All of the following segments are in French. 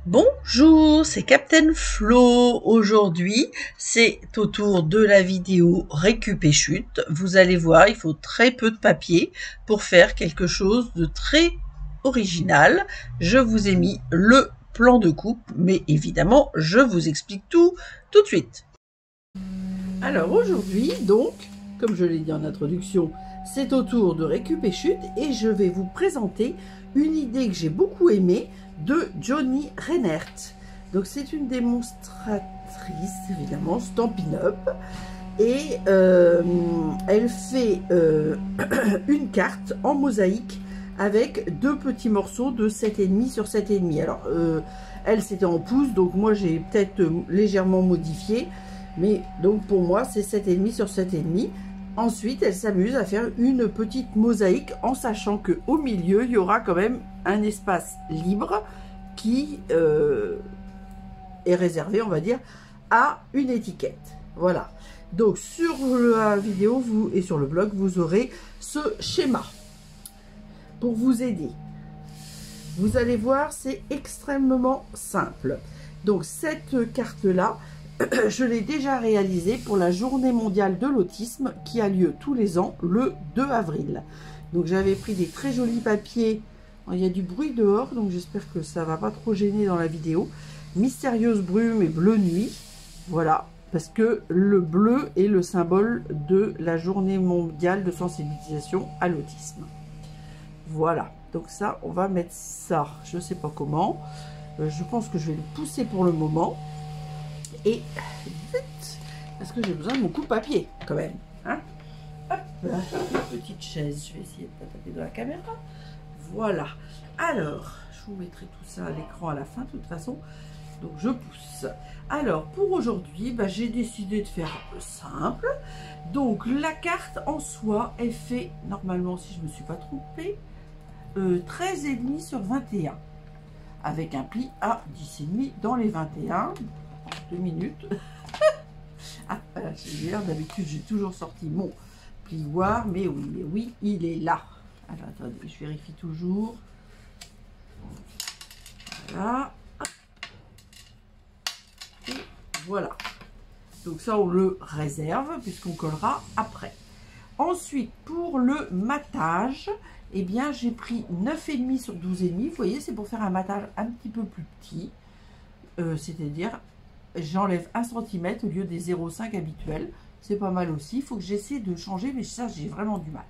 Bonjour, c'est Captain Flo. Aujourd'hui, c'est au tour de la vidéo récup et chute. Vous allez voir, il faut très peu de papier pour faire quelque chose de très original. Je vous ai mis le plan de coupe, mais évidemment, je vous explique tout de suite. Alors aujourd'hui, donc, comme je l'ai dit en introduction, c'est au tour de récup et chute et je vais vous présenter une idée que j'ai beaucoup aimée de Johnny Reinert. Donc c'est une démonstratrice, évidemment, Stampin' Up, et elle fait une carte en mosaïque avec deux petits morceaux de 7,5 sur 7,5. Alors, elle c'était en pouces, donc moi j'ai peut-être légèrement modifié. Mais donc pour moi c'est 7,5 sur 7,5. Ensuite elle s'amuse à faire une petite mosaïque en sachant que au milieu il y aura quand même un espace libre qui est réservé, on va dire, à une étiquette. Voilà. Donc sur la vidéo et sur le blog vous aurez ce schéma pour vous aider. Vous allez voir, c'est extrêmement simple. Donc cette carte là, je l'ai déjà réalisé pour la journée mondiale de l'autisme qui a lieu tous les ans le 2 avril. Donc j'avais pris des très jolis papiers. Il y a du bruit dehors, donc j'espère que ça va pas trop gêner dans la vidéo. Mystérieuse brume et bleu nuit. Voilà, parce que le bleu est le symbole de la journée mondiale de sensibilisation à l'autisme. Voilà, donc ça, on va mettre ça, je sais pas comment. Je pense que je vais le pousser pour le moment. Et vite, parce que j'ai besoin de mon coupe-papier quand même. Hein, hop, une petite chaise, je vais essayer de ne pas taper dans la caméra. Voilà. Alors, je vous mettrai tout ça à l'écran à la fin de toute façon. Donc je pousse. Alors pour aujourd'hui, bah, j'ai décidé de faire simple. Donc la carte en soi, elle fait normalement, si je ne me suis pas trompée, 13,5 sur 21. Avec un pli à 10,5 dans les 21. 2 minutes. Ah, d'habitude, j'ai toujours sorti mon plioir, mais oui, il est là. Alors, attendez, je vérifie toujours. Voilà. Et voilà. Donc ça, on le réserve, puisqu'on collera après. Ensuite, pour le matage, eh bien, j'ai pris 9,5 sur 12,5. Vous voyez, c'est pour faire un matage un petit peu plus petit. C'est-à-dire, j'enlève 1 cm au lieu des 0,5 habituels. C'est pas mal aussi. Il faut que j'essaie de changer, mais ça, j'ai vraiment du mal.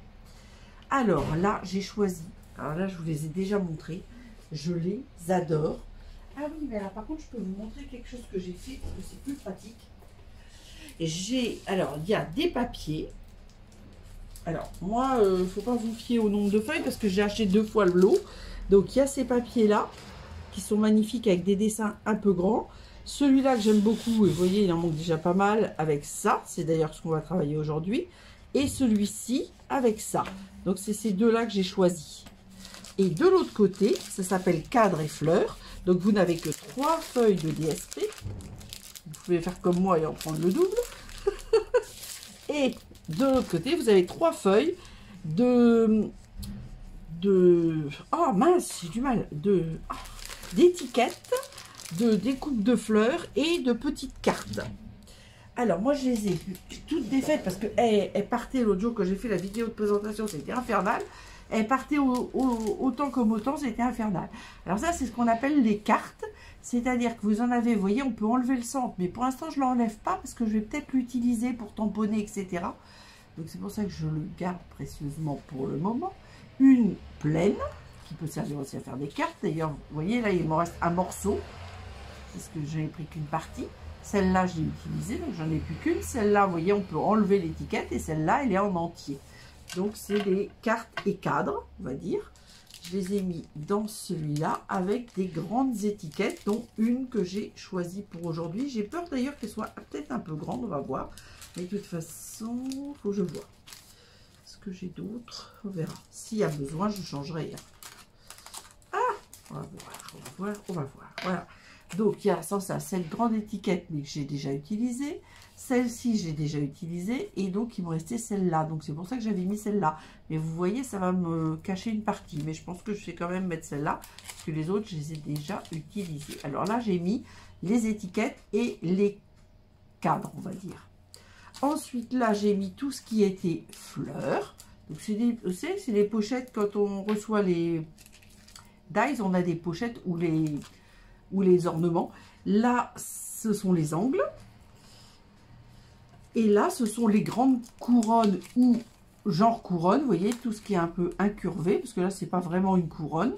Alors là, j'ai choisi. Alors là, je vous les ai déjà montrés. Je les adore. Ah oui, mais là, par contre, je peux vous montrer quelque chose que j'ai fait, parce que c'est plus pratique. Alors, il y a des papiers. Alors, moi, il ne faut pas vous fier au nombre de feuilles, parce que j'ai acheté 2 fois le lot. Donc, il y a ces papiers-là, qui sont magnifiques, avec des dessins un peu grands. Celui-là que j'aime beaucoup, et vous voyez, il en manque déjà pas mal avec ça. C'est d'ailleurs ce qu'on va travailler aujourd'hui. Et celui-ci avec ça. Donc, c'est ces deux-là que j'ai choisis. Et de l'autre côté, ça s'appelle cadre et fleurs. Donc, vous n'avez que 3 feuilles de DSP. Vous pouvez faire comme moi et en prendre le double. Et de l'autre côté, vous avez 3 feuilles oh mince, j'ai du mal. D'étiquettes, de découpe de fleurs et de petites cartes. Alors moi je les ai toutes défaites parce qu'elles partaient l'autre jour que j'ai fait la vidéo de présentation, c'était infernal. Elles partaient autant comme autant, c'était infernal. Alors ça c'est ce qu'on appelle les cartes, c'est-à-dire que vous en avez, vous voyez, on peut enlever le centre, mais pour l'instant je ne l'enlève pas parce que je vais peut-être l'utiliser pour tamponner, etc. Donc c'est pour ça que je le garde précieusement pour le moment. Une pleine, qui peut servir aussi à faire des cartes. D'ailleurs, vous voyez, là il me reste un morceau, parce que je n'ai pris qu'une partie. Celle-là, je l'ai utilisée, donc j'en ai plus qu'une. Celle-là, vous voyez, on peut enlever l'étiquette. Et celle-là, elle est en entier. Donc, c'est des cartes et cadres, on va dire. Je les ai mis dans celui-là avec des grandes étiquettes, dont une que j'ai choisie pour aujourd'hui. J'ai peur d'ailleurs qu'elle soit peut-être un peu grande, on va voir. Mais de toute façon, il faut que je vois. Est-ce que j'ai d'autres? On verra. S'il y a besoin, je changerai. Ah, on va voir. Voilà. Donc, il y a sans ça, cette grande étiquette, mais que j'ai déjà utilisée. Celle-ci, j'ai déjà utilisée. Et donc, il me restait celle-là. Donc, c'est pour ça que j'avais mis celle-là. Mais vous voyez, ça va me cacher une partie. Mais je pense que je vais quand même mettre celle-là. Parce que les autres, je les ai déjà utilisées. Alors là, j'ai mis les étiquettes et les cadres, on va dire. Ensuite, là, j'ai mis tout ce qui était fleurs. Donc, c'est les pochettes. Quand on reçoit les dies, on a des pochettes où les ornements. Là, ce sont les angles. Et là, ce sont les grandes couronnes ou genre couronne. Vous voyez, tout ce qui est un peu incurvé. Parce que là, c'est pas vraiment une couronne.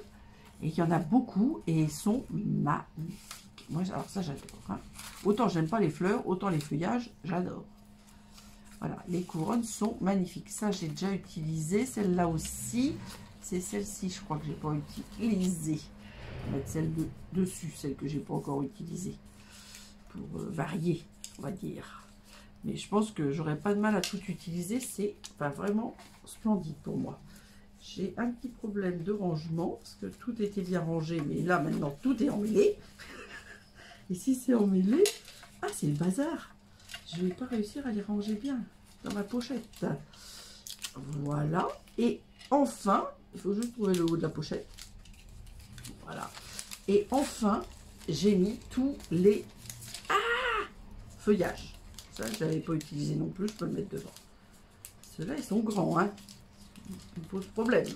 Et il y en a beaucoup. Et ils sont magnifiques. Moi, alors ça, j'adore. Hein. Autant j'aime pas les fleurs, autant les feuillages, j'adore. Voilà, les couronnes sont magnifiques. Ça, j'ai déjà utilisé. Celle-là aussi. C'est celle-ci, je crois que j'ai pas utilisée. On va mettre celle dessus, celle que j'ai pas encore utilisée. Pour varier, on va dire. Mais je pense que j'aurais pas de mal à tout utiliser. C'est vraiment splendide pour moi. J'ai un petit problème de rangement. Parce que tout était bien rangé. Mais là, maintenant, tout est emmêlé. Et si c'est emmêlé... Ah, c'est le bazar. Je vais pas réussir à les ranger bien dans ma pochette. Voilà. Et enfin, il faut juste trouver le haut de la pochette. Voilà. Et enfin, j'ai mis tous les feuillages. Ça, je n'avais pas utilisé non plus. Je peux le mettre devant. Ceux-là, ils sont grands. Hein. Ils me posent problème.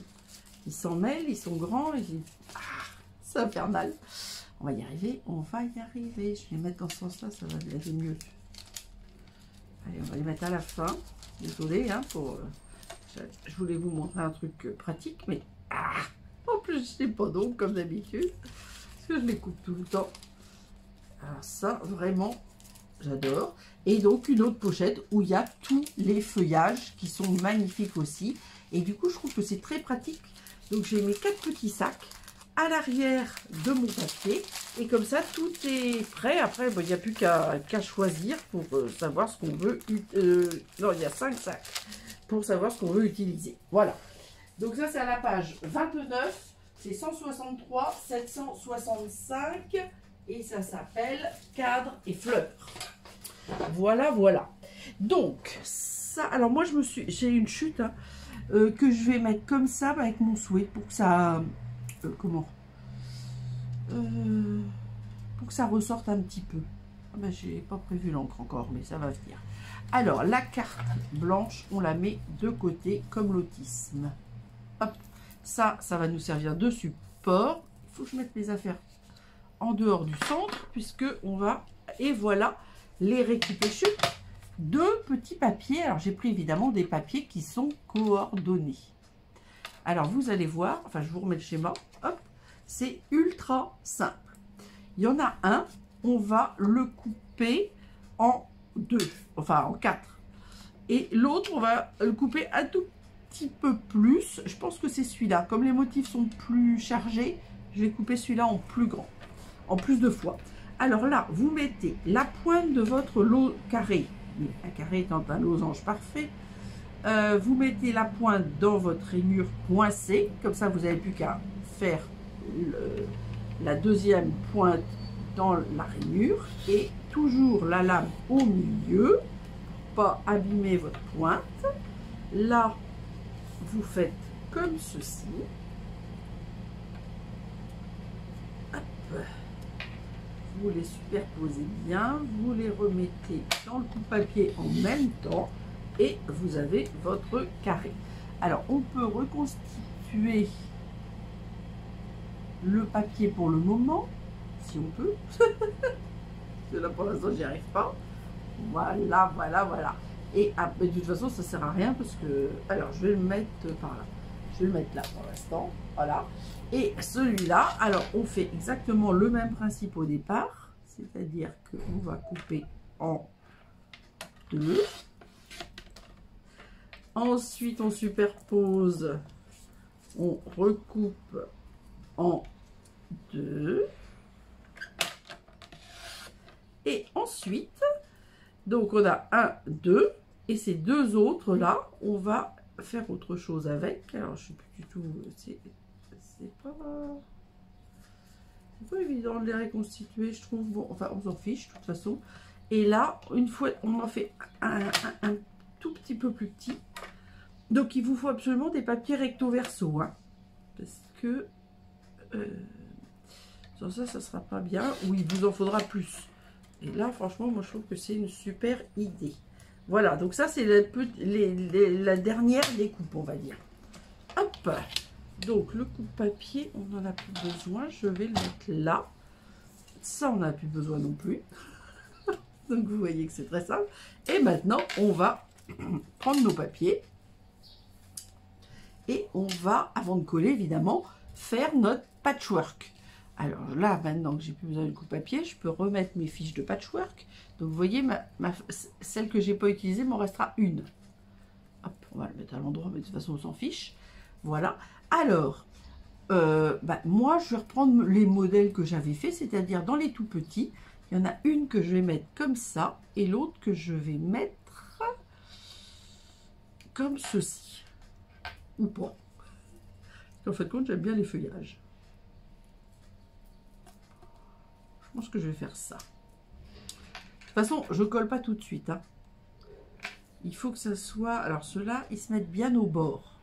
Ils s'en mêlent, ils sont grands. C'est infernal. On va y arriver. On va y arriver. Je vais les mettre dans ce sens-là. Ça va aller mieux. Allez, on va les mettre à la fin. Désolée, hein, je voulais vous montrer un truc pratique, mais en plus je n'ai pas d'ongles comme d'habitude, parce que je les coupe tout le temps. Alors ça, vraiment, j'adore. Et donc une autre pochette où il y a tous les feuillages qui sont magnifiques aussi. Et du coup, je trouve que c'est très pratique. Donc j'ai mes 4 petits sacs à l'arrière de mon papier. Et comme ça, tout est prêt. Après, il n'y a plus qu'à choisir pour savoir ce qu'on veut. Non, il y a 5 sacs pour savoir ce qu'on veut utiliser. Voilà. Donc ça, c'est à la page 29. C'est 163, 765. Et ça s'appelle cadre et fleurs. Voilà, voilà. Donc, ça... Alors moi, j'ai une chute hein, que je vais mettre comme ça avec mon souhait pour que ça... pour que ça ressorte un petit peu. Ah ben, j'ai pas prévu l'encre encore, mais ça va venir. Alors, la carte blanche, on la met de côté comme l'autisme. Hop, ça va nous servir de support. Il faut que je mette les affaires en dehors du centre, puisque on va... Et voilà, les récupéchutes de petits papiers. Alors, j'ai pris évidemment des papiers qui sont coordonnés. Alors, vous allez voir, enfin, je vous remets le schéma. Hop, c'est ultra simple. Il y en a un, on va le couper en 2, enfin en 4. Et l'autre, on va le couper un tout petit peu plus. Je pense que c'est celui-là. Comme les motifs sont plus chargés, je vais couper celui-là en plus grand, en plus de fois. Alors là, vous mettez la pointe de votre lot carré. Mais un carré étant un losange parfait. Vous mettez la pointe dans votre rainure coincée. Comme ça, vous n'avez plus qu'à faire la deuxième pointe dans la rainure. Et toujours la lame au milieu. Pas abîmer votre pointe. Là, vous faites comme ceci. Hop. Vous les superposez bien. Vous les remettez dans le coupe-papier en même temps. Et vous avez votre carré. Alors, on peut reconstituer le papier pour le moment, si on peut. Parce que là, pour l'instant, j'y arrive pas. Voilà, voilà, voilà. Et de toute façon, ça sert à rien parce que... Alors, je vais le mettre par là. Je vais le mettre là pour l'instant. Voilà. Et celui-là, alors, on fait exactement le même principe au départ. C'est-à-dire qu'on va couper en 2. Ensuite, on superpose, on recoupe en 2. Et ensuite, donc on a 1, 2. Et ces deux autres là, on va faire autre chose avec. Alors, je ne sais plus du tout, c'est pas... C'est pas évident de les reconstituer, je trouve. Bon, enfin, on s'en fiche, de toute façon. Et là, une fois, on en fait un tout petit peu plus petit. Donc, il vous faut absolument des papiers recto verso, hein, parce que sans ça, ça sera pas bien, ou il vous en faudra plus. Et là, franchement, moi, je trouve que c'est une super idée. Voilà, donc ça, c'est la dernière découpe, on va dire. Hop, donc le coupe-papier, on n'en a plus besoin. Je vais le mettre là. Ça, on n'a plus besoin non plus. Donc, vous voyez que c'est très simple. Et maintenant, on va prendre nos papiers. Et on va, avant de coller, évidemment, faire notre patchwork. Alors là, maintenant que j'ai plus besoin de coupe-papier, je peux remettre mes fiches de patchwork. Donc, vous voyez, celle que j'ai pas utilisée, m'en restera une. Hop, on va le mettre à l'endroit, mais de toute façon, on s'en fiche. Voilà. Alors, moi, je vais reprendre les modèles que j'avais fait, c'est-à-dire dans les tout petits. Il y en a une que je vais mettre comme ça, et l'autre que je vais mettre comme ceci. Ou pas. En fait, compte, j'aime bien les feuillages. Je pense que je vais faire ça. De toute façon, je colle pas tout de suite, hein. Il faut que ça soit... Alors, ceux-là, ils se mettent bien au bord.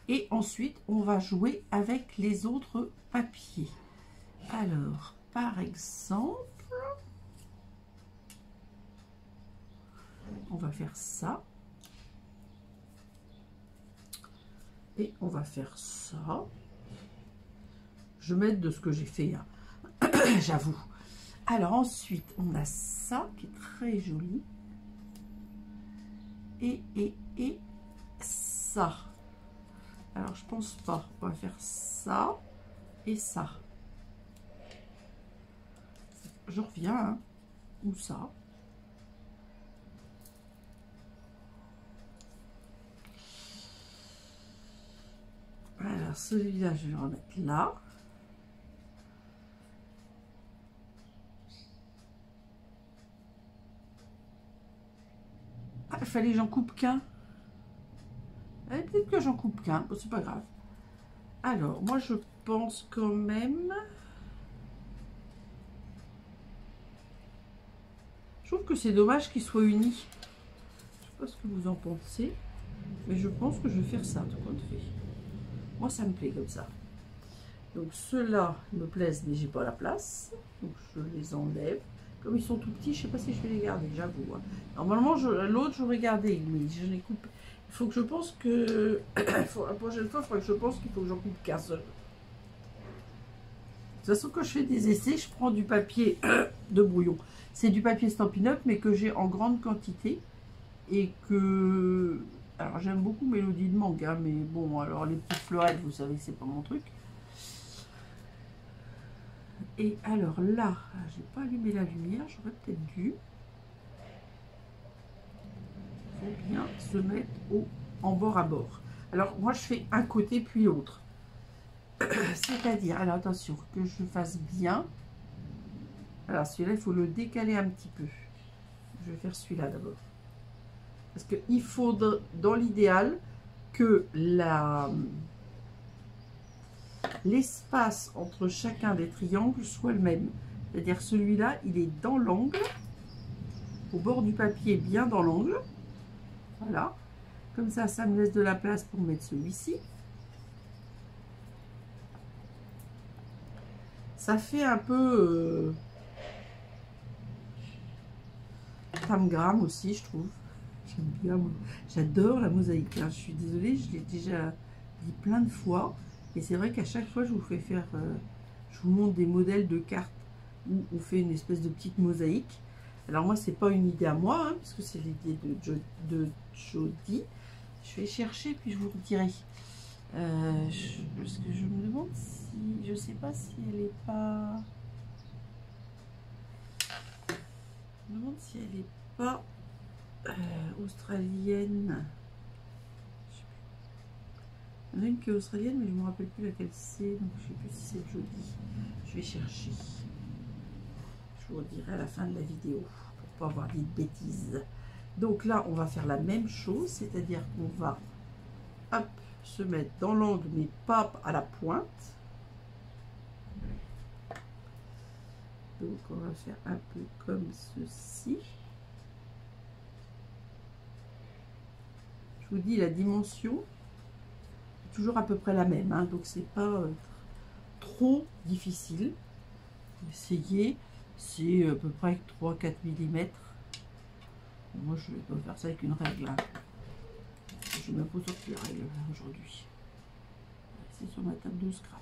Et ensuite, on va jouer avec les autres papiers. Alors, par exemple, on va faire ça. Et on va faire ça. Je vais mettre de ce que j'ai fait, hein. J'avoue. Alors ensuite, on a ça qui est très joli. Et ça. Alors, je pense pas. On va faire ça et ça. Je reviens, hein. Ou ça. Alors, celui-là, je vais le remettre là. Ah, il fallait que j'en coupe qu'un. Peut-être que j'en coupe qu'un. Bon, c'est pas grave. Alors, moi, je pense quand même... Je trouve que c'est dommage qu'ils soient unis. Je sais pas ce que vous en pensez. Mais je pense que je vais faire ça, tout compte fait. Moi, ça me plaît comme ça. Donc, ceux-là me plaisent, mais j'ai pas la place. Donc, je les enlève. Comme ils sont tout petits, je sais pas si je vais les garder, j'avoue. Hein. Normalement, l'autre, j'aurais gardé, mais je les coupe. Il faut que je pense que... la prochaine fois, il faudrait que je pense qu'il faut que j'en coupe qu'un seul. De toute façon, quand je fais des essais, je prends du papier de brouillon. C'est du papier Stampin' Up, mais que j'ai en grande quantité. Et que... Alors, j'aime beaucoup Mélodie de Mangue, hein, mais bon, alors les petites fleurettes, vous savez, c'est pas mon truc. Et alors là, j'ai pas allumé la lumière, j'aurais peut-être dû. Il faut bien se mettre en bord à bord. Alors, moi, je fais un côté puis l'autre. C'est-à-dire, alors attention, que je fasse bien. Alors, celui-là, il faut le décaler un petit peu. Je vais faire celui-là d'abord. Parce qu'il faut, dans l'idéal, que l'espace entre chacun des triangles soit le même. C'est-à-dire celui-là, il est dans l'angle, au bord du papier, bien dans l'angle. Voilà. Comme ça, ça me laisse de la place pour mettre celui-ci. Ça fait un peu tamgram aussi, je trouve. J'aime bien, j'adore la mosaïque. Hein. Je suis désolée, je l'ai déjà dit plein de fois. Et c'est vrai qu'à chaque fois, je vous fais faire, je vous montre des modèles de cartes où on fait une espèce de petite mosaïque. Alors moi, c'est pas une idée à moi, hein, parce que c'est l'idée de Jody. Je vais chercher, puis je vous redirai. Parce que je me demande si, je sais pas si elle est pas... Je me demande si elle est pas australienne. Il y en a une qui est australienne, mais je ne me rappelle plus laquelle c'est, donc je ne sais plus si c'est Jody. Je vais chercher. Je vous redirai à la fin de la vidéo, pour pas avoir dit de bêtises. Donc là, on va faire la même chose, c'est-à-dire qu'on va hop, se mettre dans l'angle, mais pas à la pointe. Donc on va faire un peu comme ceci. Je vous dis la dimension est toujours à peu près la même, hein, donc c'est pas trop difficile. Essayez, c'est à peu près 3-4 mm. Moi je vais pas faire ça avec une règle. Hein. Je vais m'imposer sur la règle aujourd'hui. C'est sur ma table de scrap.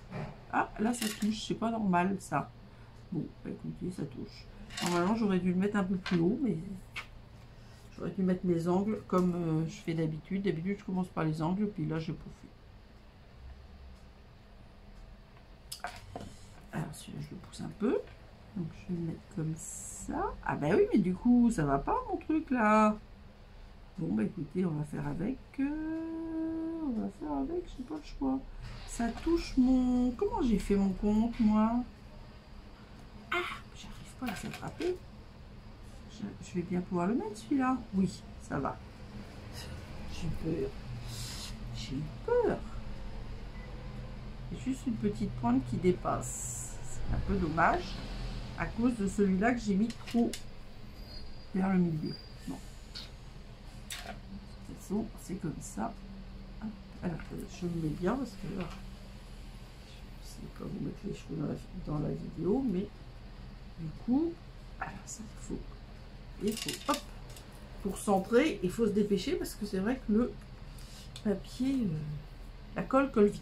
Ah là ça touche, c'est pas normal ça. Bon, bah, écoutez, ça touche. Normalement j'aurais dû le mettre un peu plus haut, mais j'aurais dû mettre mes angles comme je fais d'habitude. D'habitude je commence par les angles, puis là je peaufine. Alors celui-là je le pousse un peu. Donc je vais le mettre comme ça. Ah bah oui, mais du coup ça va pas mon truc là. Bon bah écoutez, on va faire avec. J'ai pas le choix. Ça touche mon. Comment j'ai fait mon compte moi? Ah, j'arrive pas à s'attraper. Je vais bien pouvoir le mettre celui-là. Oui, ça va. J'ai peur. J'ai peur. C'est juste une petite pointe qui dépasse. C'est un peu dommage à cause de celui-là que j'ai mis trop vers le milieu. Bon. De toute façon, c'est comme ça. Alors, je me mets bien parce que là, je sais pas vous mettre les cheveux dans la vidéo, mais du coup, alors ça, il faut, hop, pour centrer, il faut se dépêcher parce que c'est vrai que le papier, la colle vite.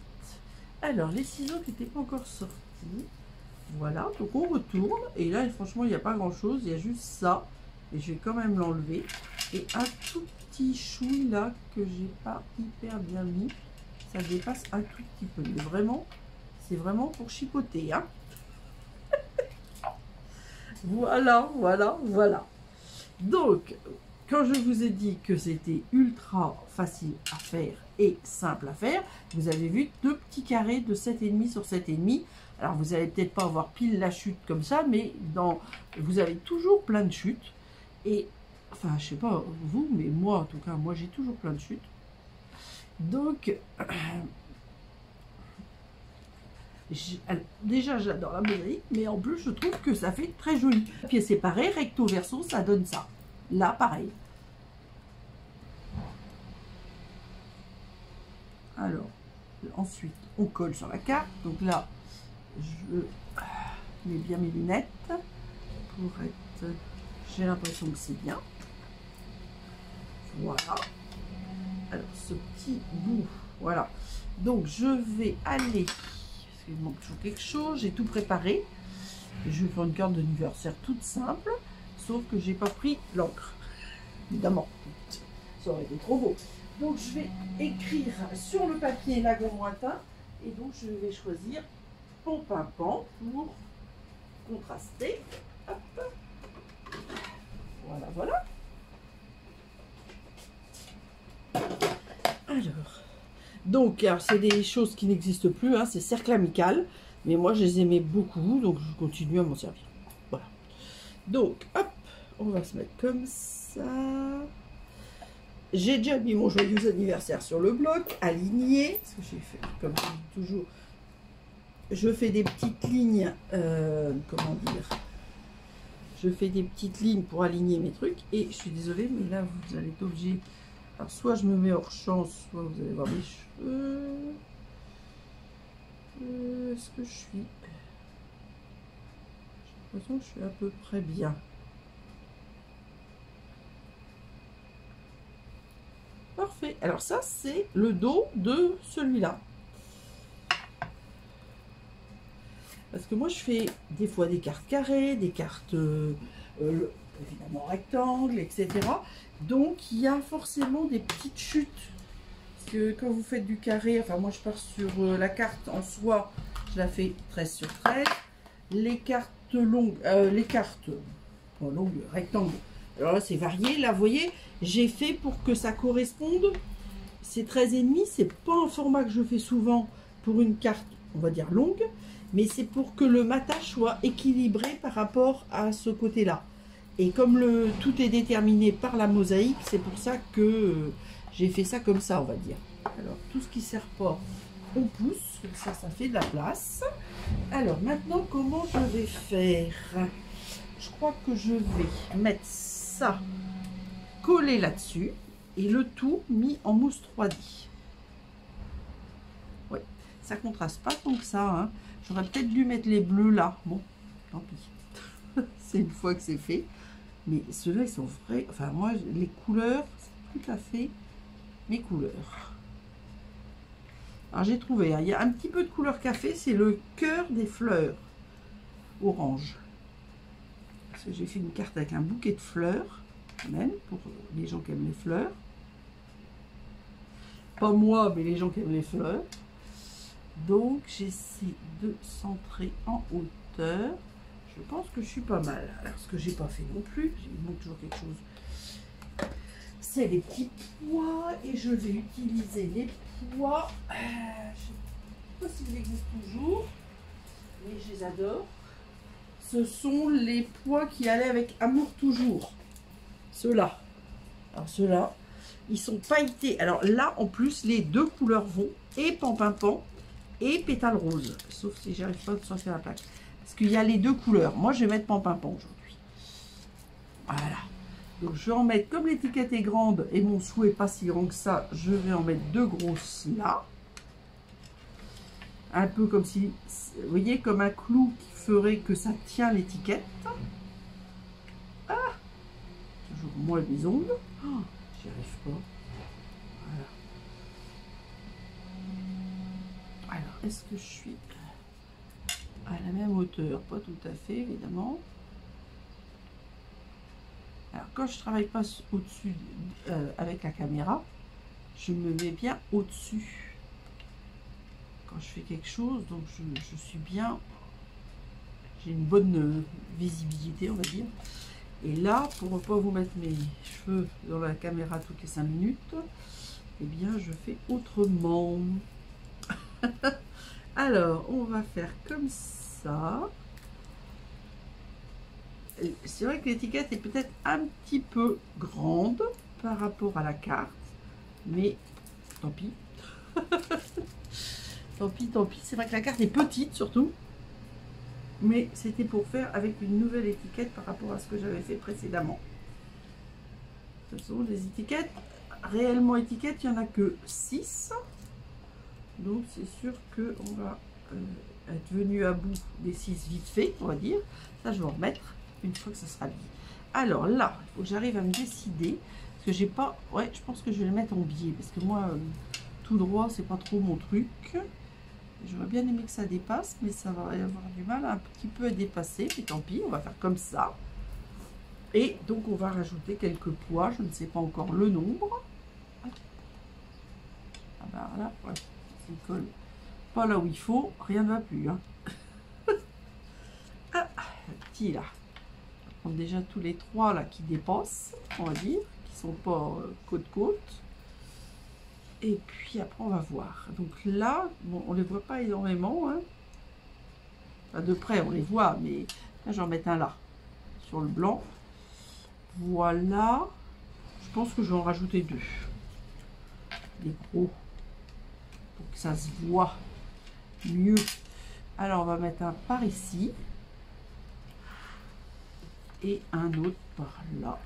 Alors, les ciseaux qui n'étaient pas encore sortis. Voilà, donc on retourne. Et là, franchement, il n'y a pas grand-chose. Il y a juste ça. Et je vais quand même l'enlever. Et un tout petit chouille là que j'ai pas hyper bien mis. Ça dépasse un tout petit peu. Mais vraiment, c'est vraiment pour chipoter. Hein. Voilà, voilà, voilà. Donc, quand je vous ai dit que c'était ultra facile à faire et simple à faire, vous avez vu deux petits carrés de 7,5 sur 7,5. Alors, vous n'allez peut-être pas avoir pile la chute comme ça, mais vous avez toujours plein de chutes. Et, enfin, je sais pas vous, mais moi, en tout cas, moi, j'ai toujours plein de chutes. Donc, déjà, j'adore la mosaïque, mais en plus, je trouve que ça fait très joli. Pieds séparés, recto verso, ça donne ça. Là, pareil. Alors, ensuite, on colle sur la carte. Donc là, je mets bien mes lunettes pour être... J'ai l'impression que c'est bien. Voilà. Alors, ce petit bout, voilà. Donc, je vais aller... Parce qu'il manque toujours quelque chose. J'ai tout préparé. Je vais faire une carte d'anniversaire toute simple. Sauf que j'ai pas pris l'encre. Évidemment. Ça aurait été trop beau. Donc, je vais écrire sur le papier lagon lointain. Et donc, je vais choisir Pont-Pimpant pour contraster. Hop. Voilà, voilà. Alors, c'est des choses qui n'existent plus. Hein, c'est Cercle Amical. Mais moi, je les aimais beaucoup. Donc, je continue à m'en servir. Voilà. Donc, hop. On va se mettre comme ça. J'ai déjà mis mon joyeux anniversaire sur le bloc, aligné. Parce que j'ai fait, comme je dis toujours, je fais des petites lignes, comment dire, je fais des petites lignes pour aligner mes trucs. Et je suis désolée, mais là, vous allez être obligé. Alors, soit je me mets hors champ, soit vous allez voir mes cheveux. Est-ce que je suis... J'ai l'impression que je suis à peu près bien. Parfait. Alors ça, c'est le dos de celui-là. Parce que moi, je fais des fois des cartes carrées, des cartes évidemment rectangles, etc. Donc, il y a forcément des petites chutes. Parce que quand vous faites du carré, enfin moi, je pars sur la carte en soi, je la fais 13 sur 13. Les cartes longues, longues, rectangles. Alors là, c'est varié. Là, vous voyez, j'ai fait pour que ça corresponde. C'est 13,5. C'est pas un format que je fais souvent pour une carte, on va dire longue. Mais c'est pour que le matage soit équilibré par rapport à ce côté-là. Et comme tout est déterminé par la mosaïque, c'est pour ça que j'ai fait ça comme ça, on va dire. Alors, tout ce qui ne sert pas, on pousse. Ça fait de la place. Alors, maintenant, comment je vais faire ? je crois que je vais mettre ça collé là-dessus et le tout mis en mousse 3D. Ouais, ça contraste pas tant que ça, hein. J'aurais peut-être dû mettre les bleus là. Bon, tant pis. C'est une fois que c'est fait. Mais ceux-là, ils sont vrais. Enfin, moi, les couleurs, c'est tout à fait mes couleurs. Alors, j'ai trouvé, hein, il y a un petit peu de couleur café. C'est le cœur des fleurs orange. Parce que j'ai fait une carte avec un bouquet de fleurs, quand même, pour les gens qui aiment les fleurs. Pas moi, mais les gens qui aiment les fleurs. Donc, j'essaie de centrer en hauteur. Je pense que je suis pas mal. Alors, ce que j'ai pas fait non plus, il manque toujours quelque chose. C'est les petits pois et je vais utiliser les pois. Je ne sais pas s'ils existent toujours, mais je les adore. Ce sont les pois qui allaient avec Amour Toujours. Ceux-là. Alors, ceux-là, ils sont pailletés. Alors là, en plus, les deux couleurs vont, et Pampimpant et Pétale Rose. Sauf si j'arrive pas à sortir la plaque. Parce qu'il y a les deux couleurs. Moi, je vais mettre Pampimpant aujourd'hui. Voilà. Donc, je vais en mettre, comme l'étiquette est grande et mon sou est pas si grand que ça, je vais en mettre deux grosses là. Un peu comme si, vous voyez, comme un clou qui ferait que ça tient l'étiquette. Ah, toujours moins les ongles. Oh, j'y arrive pas. Voilà. Alors, est-ce que je suis à la même hauteur? Pas tout à fait, évidemment. Alors, quand je travaille pas au-dessus avec la caméra, je me mets bien au-dessus. Quand je fais quelque chose, donc je suis bien, j'ai une bonne visibilité, on va dire. Et là, pour ne pas vous mettre mes cheveux dans la caméra toutes les 5 minutes, eh bien, je fais autrement. Alors, on va faire comme ça. C'est vrai que l'étiquette est peut-être un petit peu grande par rapport à la carte, mais tant pis. Tant pis, tant pis. C'est vrai que la carte est petite surtout. Mais c'était pour faire avec une nouvelle étiquette par rapport à ce que j'avais fait précédemment. De toute façon, les étiquettes, réellement étiquettes, il n'y en a que 6. Donc c'est sûr qu'on va être venu à bout des 6 vite fait, on va dire. Ça, je vais en remettre une fois que ça sera dit. Alors là, il faut que j'arrive à me décider. Parce que j'ai pas... Ouais, je pense que je vais le mettre en biais. Parce que moi, tout droit, c'est pas trop mon truc. J'aurais bien aimé que ça dépasse, mais ça va y avoir du mal un petit peu à dépasser. Puis tant pis, on va faire comme ça. Et donc, on va rajouter quelques pois. Je ne sais pas encore le nombre. Ah bah là, ouais, ça colle pas là où il faut. Rien ne va plus. Hein. Ah, petit là. On va prendre déjà tous les 3 là qui dépassent, on va dire, qui sont pas côte-côte. Et puis après, on va voir. Donc là, bon, on les voit pas énormément. Hein. Enfin, de près, on les voit, mais là, j'en mets un là, sur le blanc. Voilà. Je pense que je vais en rajouter 2. Des gros. Pour que ça se voit mieux. Alors, on va mettre un par ici. Et un autre par là.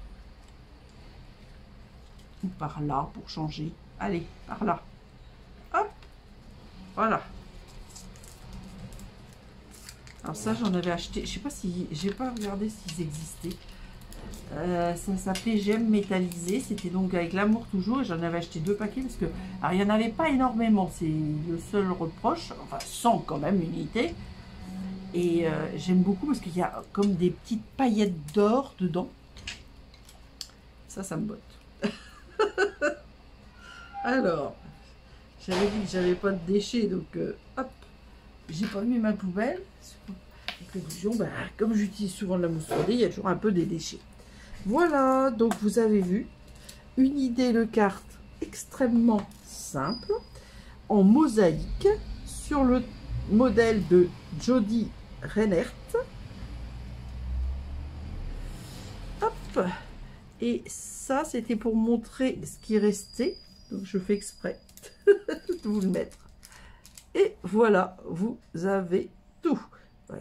Ou par là, pour changer. Allez, par là. Hop. Voilà. Alors ça, j'en avais acheté. Je sais pas si... J'ai pas regardé s'ils existaient. Ça s'appelait Gemmes métallisées. C'était donc avec l'Amour Toujours. Et j'en avais acheté 2 paquets parce que... Alors, il n'y en avait pas énormément. C'est le seul reproche. Enfin, 100 quand même, unité. Et j'aime beaucoup parce qu'il y a comme des petites paillettes d'or dedans. Ça me botte. Alors, j'avais dit que j'avais pas de déchets, donc hop, j'ai pas mis ma poubelle. En conclusion, bah, comme j'utilise souvent de la mousse 3D, il y a toujours un peu des déchets. Voilà, donc vous avez vu une idée de carte extrêmement simple, en mosaïque, sur le modèle de Jody Reinert. Hop, et ça, c'était pour montrer ce qui restait. Donc, je fais exprès de vous le mettre. Et voilà, vous avez tout.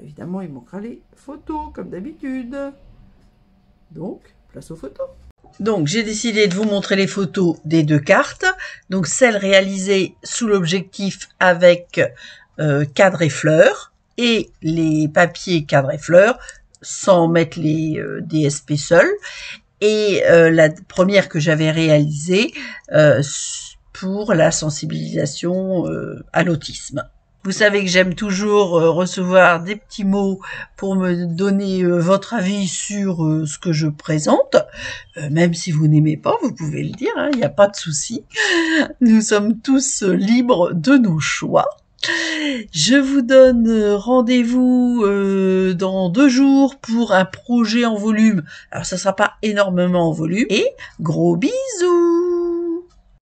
Évidemment, il manquera les photos, comme d'habitude. Donc, place aux photos. Donc, j'ai décidé de vous montrer les photos des 2 cartes. Donc, celle réalisée sous l'objectif avec cadre et fleurs, et les papiers cadre et fleurs, sans mettre les DSP seuls. Et la première que j'avais réalisée pour la sensibilisation à l'autisme. Vous savez que j'aime toujours recevoir des petits mots pour me donner votre avis sur ce que je présente. Même si vous n'aimez pas, vous pouvez le dire, hein, il n'y a pas de souci. Nous sommes tous libres de nos choix. Je vous donne rendez-vous dans 2 jours pour un projet en volume. Alors ça sera pas énormément en volume. Et gros bisous!